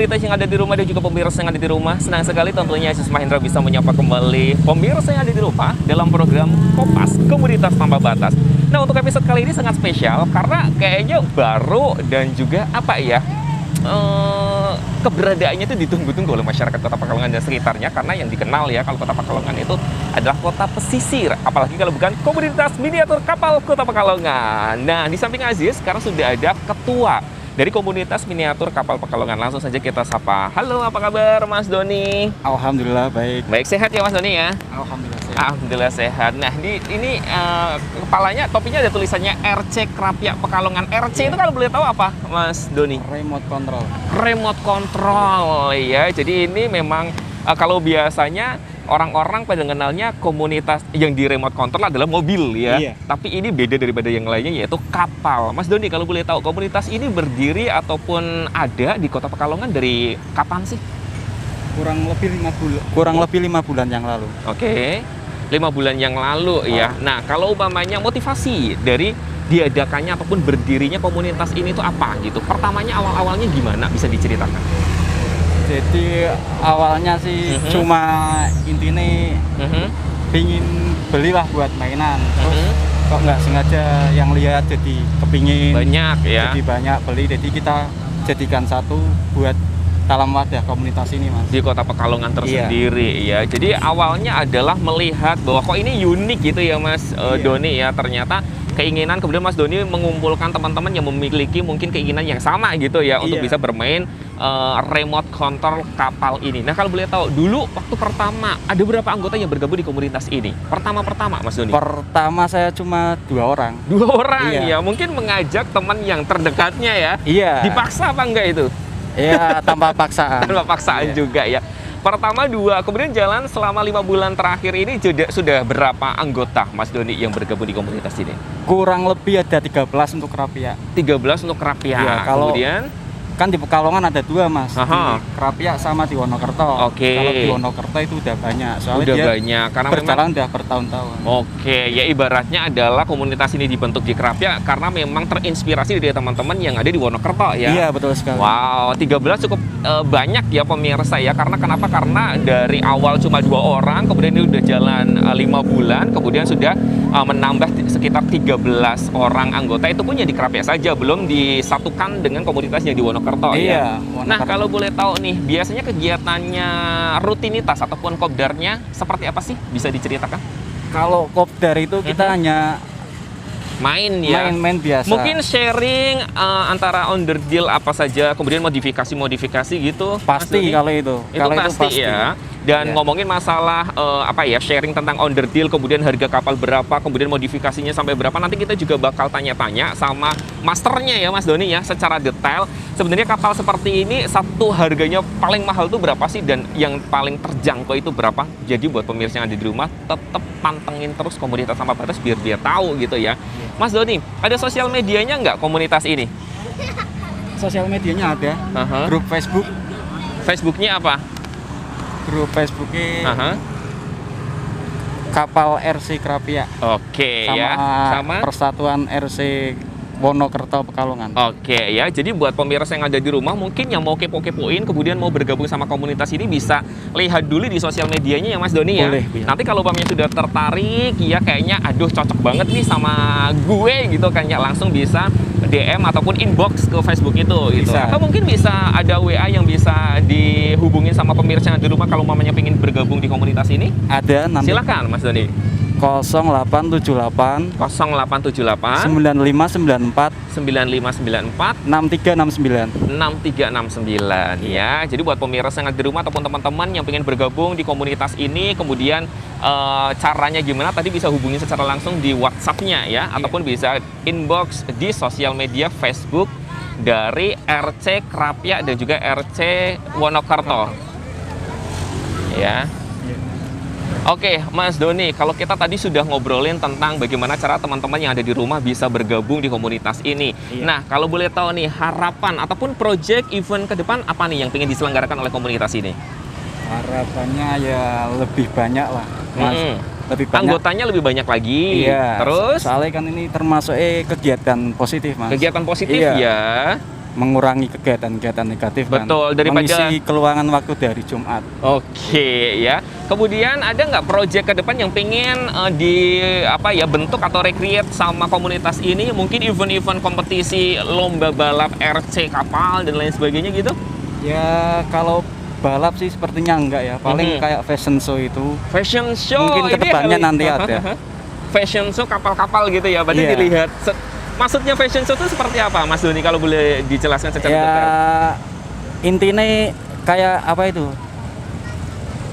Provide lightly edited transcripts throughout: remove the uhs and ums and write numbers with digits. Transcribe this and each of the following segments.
komunitas yang ada di rumah dan juga pemirsa yang ada di rumah. Senang sekali tentunya Aziz Mahendra bisa menyapa kembali pemirsa yang ada di rumah dalam program Kompas Komunitas Tanpa Batas. Nah, untuk episode kali ini sangat spesial karena kayaknya baru dan juga keberadaannya itu ditunggu-tunggu oleh masyarakat Kota Pekalongan dan sekitarnya, karena yang dikenal ya kalau Kota Pekalongan itu adalah kota pesisir, apalagi kalau bukan komunitas miniatur kapal Kota Pekalongan. Nah, di samping Aziz sekarang sudah ada ketua dari komunitas miniatur kapal Pekalongan. Langsung saja kita sapa. Halo, apa kabar Mas Doni? Alhamdulillah baik. Baik, sehat ya Mas Doni ya? Alhamdulillah sehat. Alhamdulillah sehat. Nah, ini kepalanya, topinya ada tulisannya RC Krapyak Pekalongan. RC itu kalau boleh tahu apa Mas Doni? Remote control. Remote control ya. Jadi ini memang kalau biasanya orang-orang pada mengenalnya komunitas yang di remote control adalah mobil ya. Iya. Tapi ini beda daripada yang lainnya, yaitu kapal. Mas Doni, kalau boleh tahu komunitas ini berdiri ataupun ada di Kota Pekalongan dari kapan sih? Kurang lebih 5 bulan yang lalu. Oke. 5 bulan yang lalu ya. Nah, kalau umpamanya motivasi dari diadakannya ataupun berdirinya komunitas ini itu apa gitu? Pertamanya awal-awalnya gimana? Bisa diceritakan? Jadi awalnya sih cuma intinya pingin belilah buat mainan. Terus kok nggak sengaja yang lihat jadi kepingin Banyak ya. Jadi banyak beli, jadi kita jadikan satu buat dalam wadah komunitas ini, Mas. Di Kota Pekalongan tersendiri ya. Jadi awalnya adalah melihat bahwa kok ini unik gitu ya Mas Doni ya. Ternyata keinginan kemudian Mas Doni mengumpulkan teman-teman yang memiliki mungkin keinginan yang sama gitu ya untuk bisa bermain remote control kapal ini. Nah, kalau boleh tahu dulu waktu pertama ada berapa anggota yang bergabung di komunitas ini? Pertama Mas Doni? Pertama saya cuma 2 orang. 2 orang Iya. ya. Mungkin mengajak teman yang terdekatnya ya. Iya. Dipaksa apa enggak itu? Iya, tanpa paksaan. Tanpa paksaan juga ya. Pertama 2, kemudian jalan selama 5 bulan terakhir ini sudah berapa anggota Mas Doni yang bergabung di komunitas ini? Kurang lebih ada 13 untuk Krapyak. 13 untuk Krapyak. Iya, kalau kemudian kan di Pekalongan ada 2, Mas. Aha. Di Krapyak sama di Wonokerto. Oke. Kalau di Wonokerto itu udah banyak. Soalnya udah dia banyak karena berjalan udah bertahun-tahun. Oke, ya ibaratnya adalah komunitas ini dibentuk di Krapyak karena memang terinspirasi dari teman-teman yang ada di Wonokerto ya. Iya, betul sekali. Wow, 13 cukup banyak ya pemirsa ya. Karena kenapa? Karena dari awal cuma 2 orang, kemudian ini udah jalan 5 bulan, kemudian sudah menambah sekitar 13 orang anggota. Itu pun ya di Krapyak saja, belum disatukan dengan komunitas yang di Wonokerto ya. Wonokerto. Nah, kalau boleh tahu nih, biasanya kegiatannya, rutinitas ataupun kopdarnya seperti apa sih? Bisa diceritakan? Kalau kopdar itu kita hanya Main ya? main-main biasa. Mungkin sharing antara onderdil apa saja, kemudian modifikasi gitu. Mas Pasti Doni? kalau itu. Itu Kalau pasti ya. Dan Iya. ngomongin masalah sharing tentang onderdil, kemudian harga kapal berapa, kemudian modifikasinya sampai berapa, nanti kita juga bakal tanya-tanya sama masternya ya Mas Doni ya, secara detail. Sebenarnya kapal seperti ini satu harganya paling mahal tuh berapa sih, dan yang paling terjangkau itu berapa? Jadi buat pemirsa yang ada di rumah tetap pantengin terus Komunitas Tanpa Batas biar dia tahu gitu ya. Mas Doni, ada sosial medianya nggak komunitas ini? Sosial medianya ada. Aha. Grup Facebook. Facebooknya apa? Grup Facebooknya Aha. Kapal RC Krapyak. Oke Sama, ya. Sama. Persatuan RC Wonokerto Pekalongan. Oke ya, jadi buat pemirsa yang ada di rumah mungkin yang mau kepo-kepoin kemudian mau bergabung sama komunitas ini bisa lihat dulu di sosial medianya ya Mas Doni ya. Boleh, ya. Nanti kalau umpamanya sudah tertarik ya kayaknya aduh cocok banget nih sama gue gitu kan ya, langsung bisa DM ataupun inbox ke Facebook itu gitu. Bisa. Atau mungkin bisa ada WA yang bisa dihubungin sama pemirsa yang ada di rumah kalau umpamanya pengen bergabung di komunitas ini. Ada nanti Silakan Mas Doni. 0878 0878 9594 9594 6369. 6369 ya. Jadi buat pemirsa yang ada di rumah ataupun teman-teman yang pengen bergabung di komunitas ini, kemudian caranya gimana tadi bisa hubungi secara langsung di WhatsApp-nya ya, ataupun bisa inbox di sosial media Facebook dari RC Krapyak dan juga RC Wonokerto ya. Oke, Mas Doni, kalau kita tadi sudah ngobrolin tentang bagaimana cara teman-teman yang ada di rumah bisa bergabung di komunitas ini. Iya. Nah, kalau boleh tahu nih, harapan ataupun project event ke depan apa nih yang pengen diselenggarakan oleh komunitas ini? Harapannya ya lebih banyak lah, Mas. Lebih banyak. Anggotanya lebih banyak lagi. Iya. Terus? Soalnya kan ini termasuk kegiatan positif, Mas. Kegiatan positif Iya. ya. mengurangi kegiatan-kegiatan negatif Betul, kan. daripada Mengisi keluangan waktu dari Jumat. Oke ya. Kemudian ada nggak proyek ke depan yang pengen bentuk atau recreate sama komunitas ini? Mungkin event-event kompetisi lomba balap RC kapal dan lain sebagainya gitu? Ya kalau balap sih sepertinya enggak ya. Paling kayak fashion show itu. Fashion show Mungkin kedepannya nanti ada. Fashion show kapal-kapal gitu ya. Berarti Iya. dilihat. Maksudnya fashion show itu seperti apa, Mas Doni? Kalau boleh dijelaskan secara Ya detail. intinya kayak apa itu?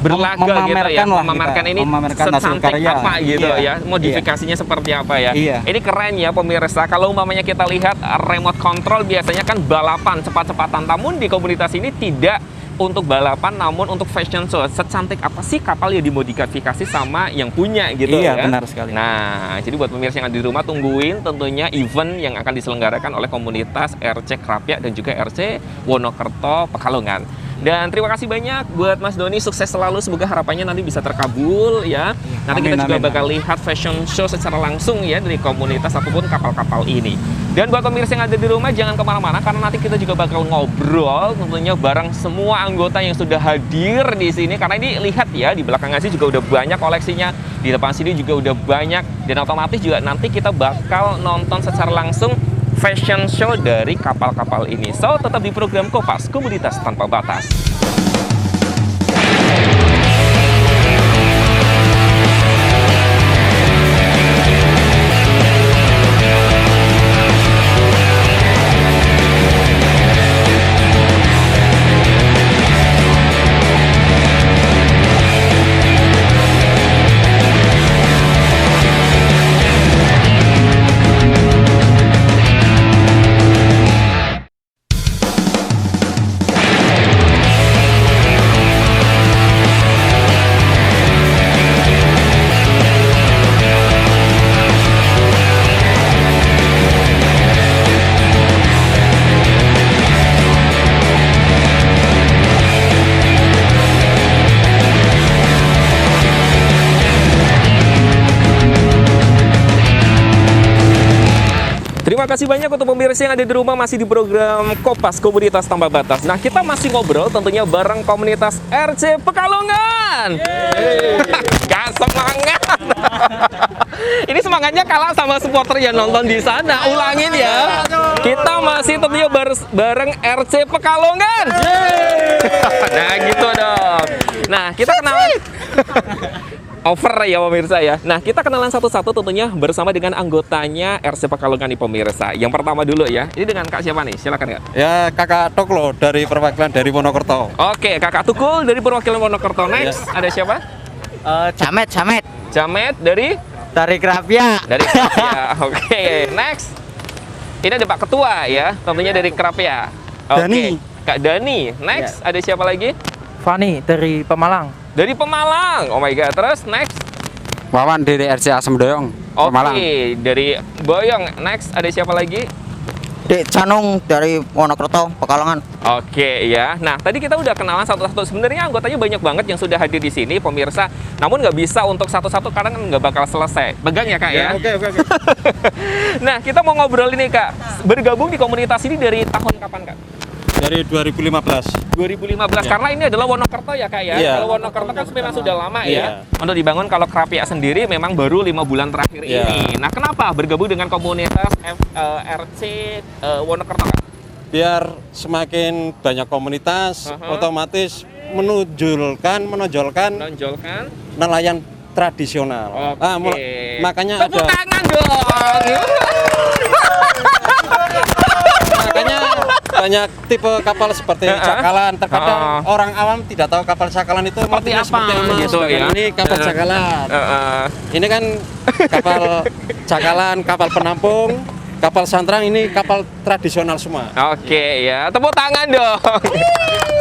Berlaga gitu ya, memamerkan lah memamerkan kita, ini memamerkan hasil secantik karya. apa gitu Iya. ya, modifikasinya seperti apa ya. Iya. Ini keren ya pemirsa. Kalau umpamanya kita lihat remote control biasanya kan balapan cepat-cepatan, namun di komunitas ini tidak untuk balapan, namun untuk fashion show. Secantik apa sih kapal yang dimodifikasi sama yang punya gitu Iya, ya. benar sekali. Nah, jadi buat pemirsa yang ada di rumah, tungguin tentunya event yang akan diselenggarakan oleh komunitas RC Krapyak dan juga RC Wonokerto Pekalongan. Dan terima kasih banyak buat Mas Doni, sukses selalu, semoga harapannya nanti bisa terkabul ya. Nanti kita juga bakal lihat fashion show secara langsung ya dari komunitas ataupun kapal-kapal ini. Dan buat pemirsa yang ada di rumah, jangan kemana-mana karena nanti kita juga bakal ngobrol tentunya bareng semua anggota yang sudah hadir di sini. Karena ini lihat ya, di belakang sini juga udah banyak koleksinya, di depan sini juga udah banyak, dan otomatis juga nanti kita bakal nonton secara langsung fashion show dari kapal-kapal ini. So, tetap di program Kompas, Komunitas Tanpa Batas. Terima kasih banyak untuk pemirsa yang ada di rumah, masih di program Kompas Komunitas Tanpa Batas. Nah, kita masih ngobrol tentunya bareng komunitas RC Pekalongan. Gak semangat. Ini semangatnya kalah sama supporter yang nonton di sana. Ulangin ya. Kita masih tentunya bareng RC Pekalongan. Nah, gitu dong. Nah, kita kenalan. Over ya pemirsa ya. Nah, kita kenalan satu-satu tentunya bersama dengan anggotanya RC Pekalongan nih pemirsa. Yang pertama dulu ya. Ini dengan Kak siapa nih? Silakan Kak. Ya, Kakak Toklo dari perwakilan dari Wonokerto. Oke, Kakak Tukul dari perwakilan Wonokerto. Next, ada siapa? Jamet Jamet dari Krapyak. Krapyak. Oke, next. Ini ada Pak Ketua ya, tentunya dari Krapyak. Oke. Dani. Kak Dani. Next, ada siapa lagi? Fani dari Pemalang. Dari Pemalang. Oh my god. Terus next. Wawan dari RC Asem Doyong, Pemalang. Oke, dari Boyong. Next, ada siapa lagi? Dek Canung dari Wonokerto, Pekalongan. Oke ya. Nah, tadi kita udah kenalan satu-satu. Sebenarnya anggotanya banyak banget yang sudah hadir di sini, pemirsa. Namun nggak bisa untuk satu-satu karena kan nggak bakal selesai. Pegang ya Kak ya. Oke. Nah, kita mau ngobrol ini Kak. Bergabung di komunitas ini dari tahun kapan Kak? Dari 2015. 2015. Karena ini adalah Wonokerto ya Kak ya. Iya. Kalau Wonokerto kan memang sudah lama Iya. ya. Untuk dibangun, kalau Krapyak sendiri memang baru 5 bulan terakhir Iya. ini. Nah, kenapa bergabung dengan komunitas RC Wonokerto Kak? Biar semakin banyak komunitas, otomatis menonjolkan Menonjolkan nelayan tradisional. Oke. Makanya Tepuk ada tangan dong. makanya banyak tipe kapal seperti cakalan. Terkadang orang awam tidak tahu kapal cakalan itu Seperti motifnya apa, seperti apa. gitu ya. Ini kapal cakalan. Ini kan kapal cakalan, kapal penampung, kapal santrang, ini kapal tradisional semua. Oke ya, tepuk tangan dong.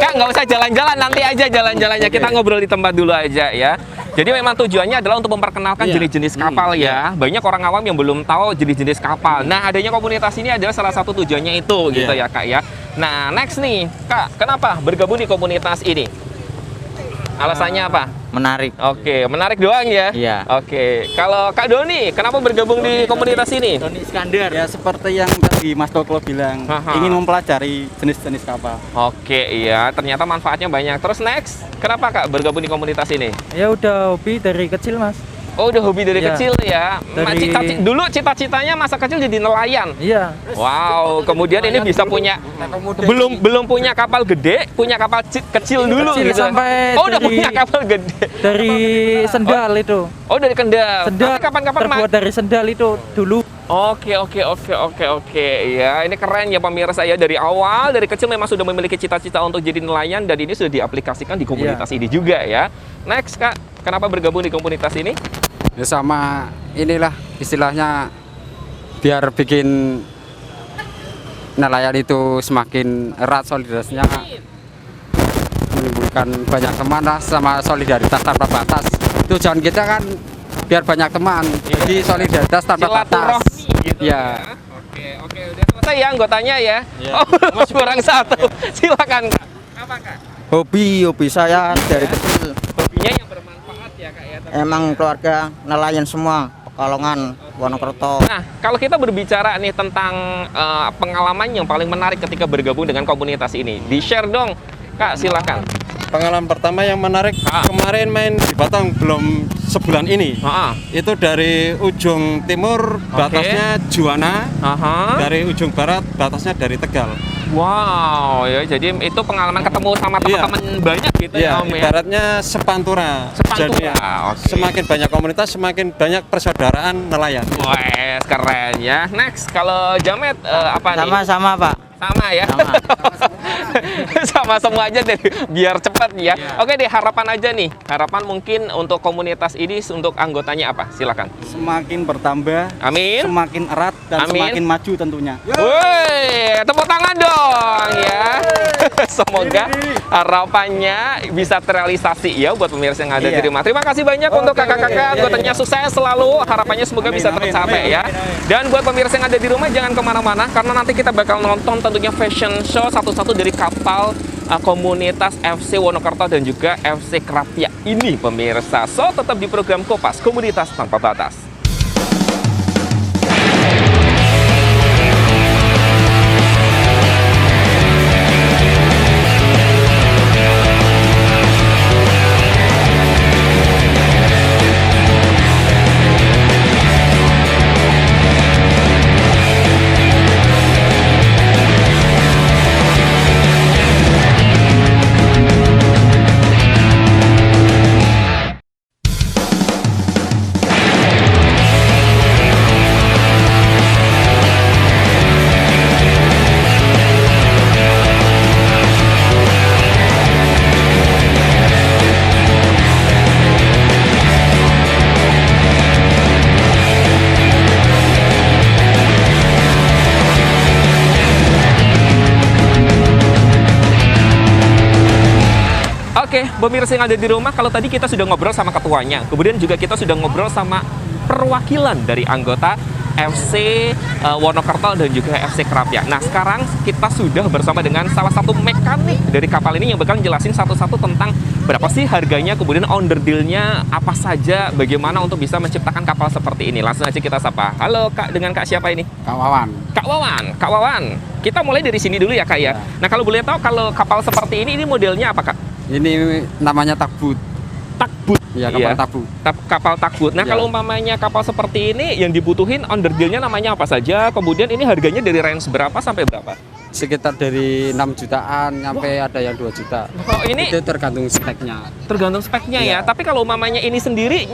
Kak, nggak usah jalan-jalan, nanti aja jalan-jalannya. Kita ngobrol di tempat dulu aja ya. Jadi memang tujuannya adalah untuk memperkenalkan Iya. jenis-jenis kapal ya. Banyak orang awam yang belum tahu jenis-jenis kapal. Nah, adanya komunitas ini adalah salah satu tujuannya itu gitu ya Kak ya. Nah, next nih Kak, kenapa bergabung di komunitas ini? Alasannya apa? Menarik. Oke, menarik doang ya? Iya. Oke, kalau Kak Doni, kenapa bergabung di komunitas ini? Doni Iskandar. Ya seperti yang tadi Mas Toklo bilang, Aha. ingin mempelajari jenis-jenis kapal. Oke, iya, ternyata manfaatnya banyak. Terus next, kenapa Kak bergabung di komunitas ini? Ya udah hobi dari kecil, Mas. Oh, udah hobi dari Iya. kecil ya? Dulu cita-citanya masa kecil jadi nelayan? Iya. Wow, kemudian ini bisa punya belum punya kapal gede, punya kapal kecil dulu Kecil gitu. sampai Oh, udah dari- punya kapal gede. Dari sendal itu. Oh, dari Kendal. Sendal Tapi kapan-kapan terbuat dari sendal itu dulu. Oke. Ya, ini keren ya pemirsa ya. Dari awal, dari kecil memang sudah memiliki cita-cita untuk jadi nelayan dan ini sudah diaplikasikan di komunitas ini juga ya. Next, Kak, kenapa bergabung di komunitas ini? Ya sama inilah istilahnya biar bikin nelayan itu semakin erat solidaritasnya, menimbulkan banyak teman lah sama solidaritas tanpa batas. Tujuan kita kan biar banyak teman, jadi solidaritas tanpa batas. Silaturahmi gitu Ya. Oke, udah selesai ya anggotanya ya. Oh, masih kurang satu. Silakan, Kak. Apa, Kak? Hobi saya dari kecil. Hobinya yang bermanfaat ya, Kak ya. Emang keluarga nelayan semua, Pekalongan, Wonokerto. Nah, kalau kita berbicara nih tentang pengalaman yang paling menarik ketika bergabung dengan komunitas ini, di-share dong, Kak, silakan. Pengalaman pertama yang menarik Ah. kemarin main di Batang belum sebulan ini. Itu dari ujung timur batasnya Juwana, Aha. dari ujung barat batasnya dari Tegal. Wow, ya jadi itu pengalaman ketemu sama teman-teman banyak gitu ya, Iya, Om ya. ibaratnya sepantura. Sepantura, Jadi oke. semakin banyak komunitas, semakin banyak persaudaraan nelayan. Wes, keren ya. Next, kalau Jamet apa nih? Sama-sama, Pak. Sama ya. Sama. Sama semua aja deh, biar cepat ya. Oke deh, harapan aja nih. Harapan mungkin untuk komunitas ini untuk anggotanya apa? Silakan. Semakin bertambah, Amin. semakin erat dan Amin. semakin maju tentunya. Woi, tepuk tangan dong ya. Semoga harapannya bisa terrealisasi ya buat pemirsa yang ada di rumah. Terima kasih banyak untuk kakak-kakak, anggotanya sukses selalu. Harapannya semoga bisa tercapai ya. Dan buat pemirsa yang ada di rumah jangan kemana-mana karena nanti kita bakal nonton tentunya fashion show satu-satu dari kapal komunitas FC Wonokerto dan juga FC Krapia ini pemirsa. So tetap di program Kopas Komunitas Tanpa Batas. Oke, pemirsa yang ada di rumah, kalau tadi kita sudah ngobrol sama ketuanya, kemudian juga kita sudah ngobrol sama perwakilan dari anggota FC Wonokerto dan juga FC Krapia. Nah, sekarang kita sudah bersama dengan salah satu mekanik dari kapal ini yang bakal jelasin satu-satu tentang berapa sih harganya, kemudian onderdilnya apa saja, bagaimana untuk bisa menciptakan kapal seperti ini. Langsung aja kita sapa. Halo Kak, dengan Kak siapa ini? Kak Wawan. Kak Wawan. Kita mulai dari sini dulu ya Kak ya. Nah, kalau boleh tahu kalau kapal seperti ini modelnya apa Kak? Ini namanya takbut. Takbut. Ya, kapal Iya. takbut. Kapal takbut. Nah, Ya. kalau umpamanya kapal seperti ini yang dibutuhin onderdilnya namanya apa saja? Kemudian ini harganya dari range berapa sampai berapa? Sekitar dari 6 jutaan sampai ada yang 2 juta. Oh, ini Itu tergantung speknya. tergantung speknya ya. Iya. Tapi kalau umpamanya ini sendiri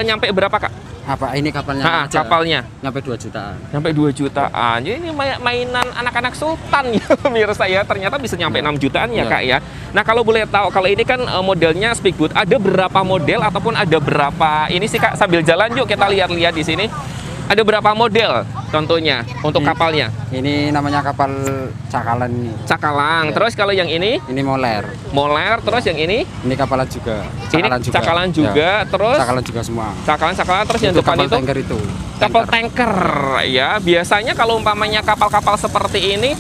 nyampe berapa Kak? Apa ini kapalnya? aja Kapalnya nyampe 2 jutaan. nyampe 2 jutaan. Jadi ini mainan anak-anak sultan ya pemirsa ya. Ternyata bisa nyampe 6 jutaan ya Ya. Kak ya. Nah, kalau boleh tahu kalau ini kan modelnya speedboat, ada berapa model ataupun ada berapa ini sih Kak, sambil jalan yuk kita lihat-lihat di sini. Ada berapa model tentunya untuk kapalnya? Ini namanya kapal cakalan ini. Cakalang. Ya. Terus kalau yang ini Ini moler. moler, terus yang ini Ini kapalan juga. cakalan juga, Ya. terus Cakalan juga semua. cakalan terus yang Itu depan kapal itu tanker itu. kapal tanker ya. Biasanya kalau umpamanya kapal-kapal seperti ini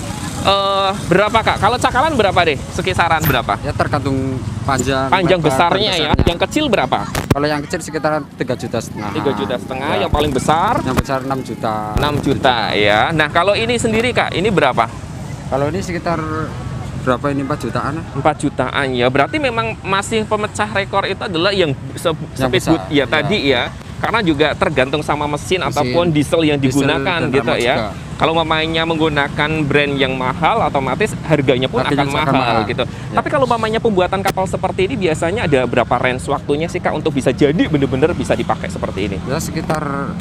berapa Kak? Kalau cakalan berapa deh? Sekisaran berapa? Ya tergantung panjang Panjang lebar, besarnya ya. besarnya. Yang kecil berapa? Kalau yang kecil sekitaran 3,5 juta. 3,5 juta. Ya. Yang paling besar Yang besar 6 juta. 6 juta ya. Nah, kalau ini sendiri Kak, ini berapa? Kalau ini sekitar berapa ini 4 jutaan? 4 jutaan ya. Berarti memang masih pemecah rekor itu adalah yang speedboat besar, ya ya. tadi ya. Karena juga tergantung sama mesin ataupun diesel yang diesel digunakan dan gitu remote ya. juga. Kalau mamanya menggunakan brand yang mahal, otomatis harganya pun Harganya akan akan mahal mahal. gitu. Ya. Tapi kalau mamanya pembuatan kapal seperti ini biasanya ada berapa range waktunya sih Kak untuk bisa jadi bener-bener bisa dipakai seperti ini? Ya sekitar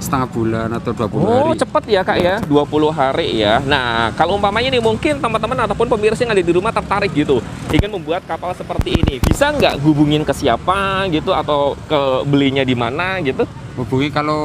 setengah bulan atau 20 hari. Oh, cepat ya Kak ya, 20 hari ya. Nah, kalau umpamanya nih mungkin teman-teman ataupun pemirsa yang ada di rumah tertarik gitu, ingin membuat kapal seperti ini, bisa nggak hubungin ke siapa gitu atau ke belinya di mana gitu? Hubungi kalau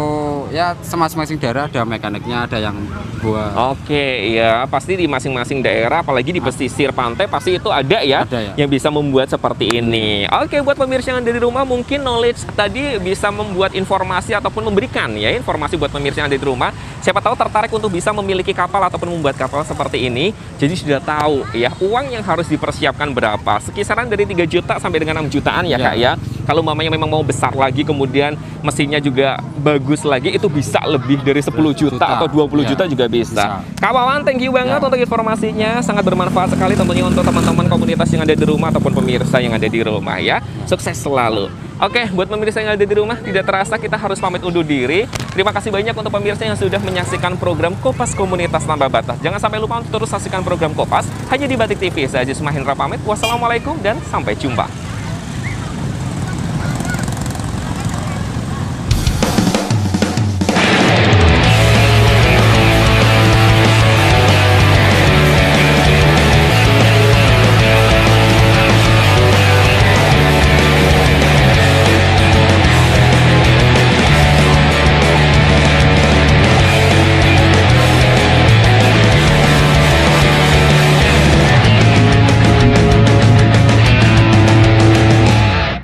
ya masing-masing daerah ada mekaniknya, ada yang buat. Oke, ya pasti di masing-masing daerah, apalagi di pesisir pantai pasti itu ada ya, Ada ya. yang bisa membuat seperti ini. Oke, buat pemirsa yang ada di rumah mungkin knowledge tadi bisa membuat informasi ataupun memberikan ya informasi buat pemirsa yang ada di rumah. Siapa tahu tertarik untuk bisa memiliki kapal ataupun membuat kapal seperti ini. Jadi sudah tahu ya uang yang harus dipersiapkan berapa. Sekisaran dari 3 juta sampai dengan 6 jutaan ya Ya. Kak ya. Kalau mamanya memang mau besar lagi kemudian mesinnya juga bagus lagi itu bisa lebih dari 10 juta atau 20 Ya, juta juga bisa. bisa. Kak Wawan, thank you banget Ya. untuk informasinya. Sangat bermanfaat sekali tentunya untuk teman-teman komunitas yang ada di rumah ataupun pemirsa yang ada di rumah ya. Sukses selalu. Oke, buat pemirsa yang ada di rumah, tidak terasa kita harus pamit undur diri. Terima kasih banyak untuk pemirsa yang sudah menyaksikan program Kopas Komunitas Tanpa Batas. Jangan sampai lupa untuk terus saksikan program Kopas hanya di Batik TV. Saya Aziz Mahendra pamit. Wassalamualaikum dan sampai jumpa.